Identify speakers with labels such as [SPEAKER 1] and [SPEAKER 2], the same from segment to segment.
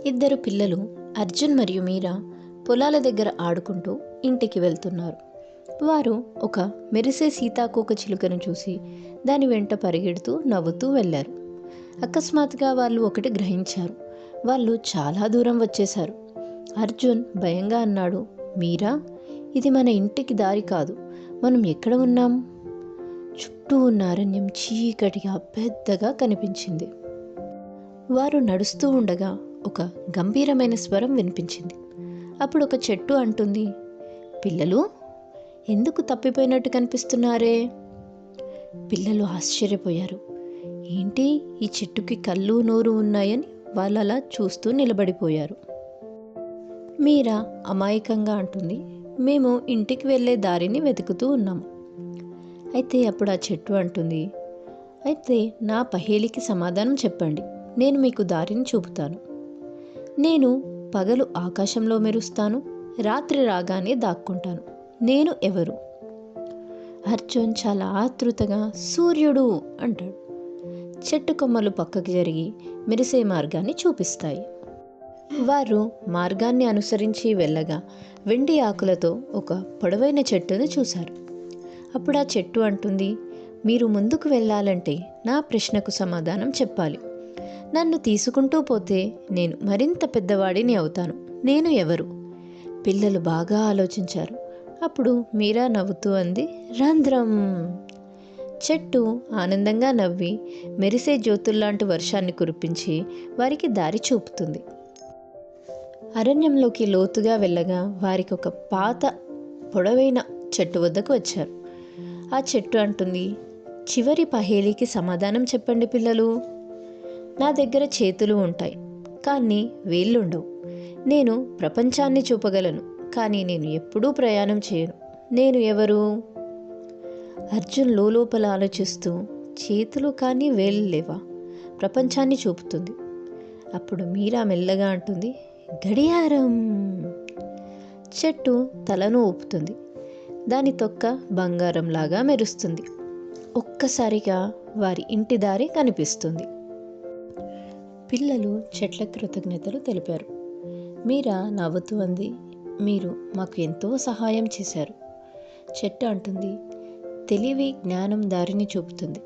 [SPEAKER 1] ఇద్దరు పిల్లలు అర్జున్ మరియు మీరా పొలాల దగ్గర ఆడుకుంటూ ఇంటికి వెళ్తున్నారు. వారు ఒక మెరిసే సీతాకోక చిలుకను చూసి దాని వెంట పరిగెడుతూ నవ్వుతూ వెళ్ళారు. అకస్మాత్తుగా వాళ్ళు ఒకటి గ్రహించారు. వాళ్ళు చాలా దూరం వచ్చేశారు. అర్జున్ భయంగా అన్నాడు, మీరా, ఇది మన ఇంటికి దారి కాదు. మనం ఎక్కడ ఉన్నాం? చుట్టూ ఉన్న అరణ్యం చీకటిగా పెద్దగా కనిపించింది. వారు నడుస్తూ ఉండగా ఒక గంభీరమైన స్వరం వినిపించింది. అప్పుడు ఒక చెట్టు అంటుంది, పిల్లలు, ఎందుకు తప్పిపోయినట్టు కనిపిస్తున్నారే? పిల్లలు ఆశ్చర్యపోయారు. ఏంటి, ఈ చెట్టుకి కళ్ళు నోరు ఉన్నాయని వాళ్ళు అలా చూస్తూ నిలబడిపోయారు. మీరా అమాయకంగా అంటుంది, మేము ఇంటికి వెళ్ళే దారిని వెతుకుతూ ఉన్నాము. అయితే అప్పుడు ఆ చెట్టు అంటుంది, అయితే నా పహేలికి సమాధానం చెప్పండి, నేను మీకు దారిని చూపుతాను. నేను పగలు ఆకాశంలో మెరుస్తాను, రాత్రి రాగానే దాక్కుంటాను. నేను ఎవరు? అర్జున్ చాలా ఆతృతగా సూర్యుడు అంటాడు. చెట్టు కొమ్మలు పక్కకి జరిగి మెరిసే మార్గాన్ని చూపిస్తాయి. వారు మార్గాన్ని అనుసరించి వెళ్ళగా వెండి ఆకులతో ఒక పొడవైన చెట్టును చూశారు. అప్పుడు ఆ చెట్టు అంటుంది, మీరు ముందుకు వెళ్ళాలంటే నా ప్రశ్నకు సమాధానం చెప్పాలి. నన్ను తీసుకుంటూ పోతే నేను మరింత పెద్దవాడిని అవుతాను. నేను ఎవరు? పిల్లలు బాగా ఆలోచించారు. అప్పుడు మీరా నవ్వుతూ అంది, రంధ్రం. చెట్టు ఆనందంగా నవ్వి మెరిసే జ్యోతుల్లాంటి వర్షాన్ని కురిపించి వారికి దారి చూపుతుంది. అరణ్యంలోకి లోతుగా వెళ్ళగా వారికి ఒక పాత పొడవైన చెట్టు వద్దకు వచ్చారు. ఆ చెట్టు అంటుంది, చివరి పహేలికి సమాధానం చెప్పండి పిల్లలు. నా దగ్గర చేతులు ఉంటాయి, కానీ వేళ్ళుండవు. నేను ప్రపంచాన్ని చూపగలను, కానీ నేను ఎప్పుడూ ప్రయాణం చేయను. నేను ఎవరు? అర్జున్ లోపల ఆలోచిస్తూ, చేతులు కానీ వేళ్ళు లేవా? ప్రపంచాన్ని చూపుతుంది. అప్పుడు మీరా మెల్లగా అంటుంది, గడియారం. చెట్టు తలను ఊపుతుంది. దాని తొక్క బంగారంలాగా మెరుస్తుంది. ఒక్కసారిగా వారి ఇంటి దారి కనిపిస్తుంది. పిల్లలు చెట్ల కృతజ్ఞతలు తెలిపారు. మీరా నవ్వుతూ అంది, మీరు మాకు ఎంతో సహాయం చేశారు. చెట్టు అంటుంది, తెలివి జ్ఞానం దారిని చూపుతుంది,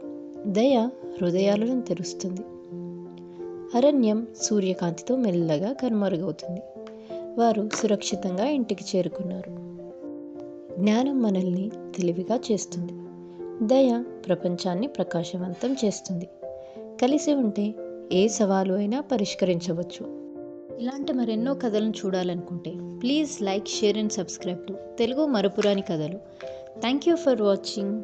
[SPEAKER 1] దయ హృదయాలను తెరుస్తుంది. అరణ్యం సూర్యకాంతితో మెల్లగా కనుమరుగవుతుంది. వారు సురక్షితంగా ఇంటికి చేరుకున్నారు. జ్ఞానం మనల్ని తెలివిగా చేస్తుంది, దయ ప్రపంచాన్ని ప్రకాశవంతం చేస్తుంది. కలిసి ఉంటే ఏ సవాలు అయినా పరిష్కరించవచ్చు. ఇలాంటి మరెన్నో కథలను చూడాలనుకుంటే please like, share and subscribe to Telugu మరపురాని కథలు. Thank you for watching.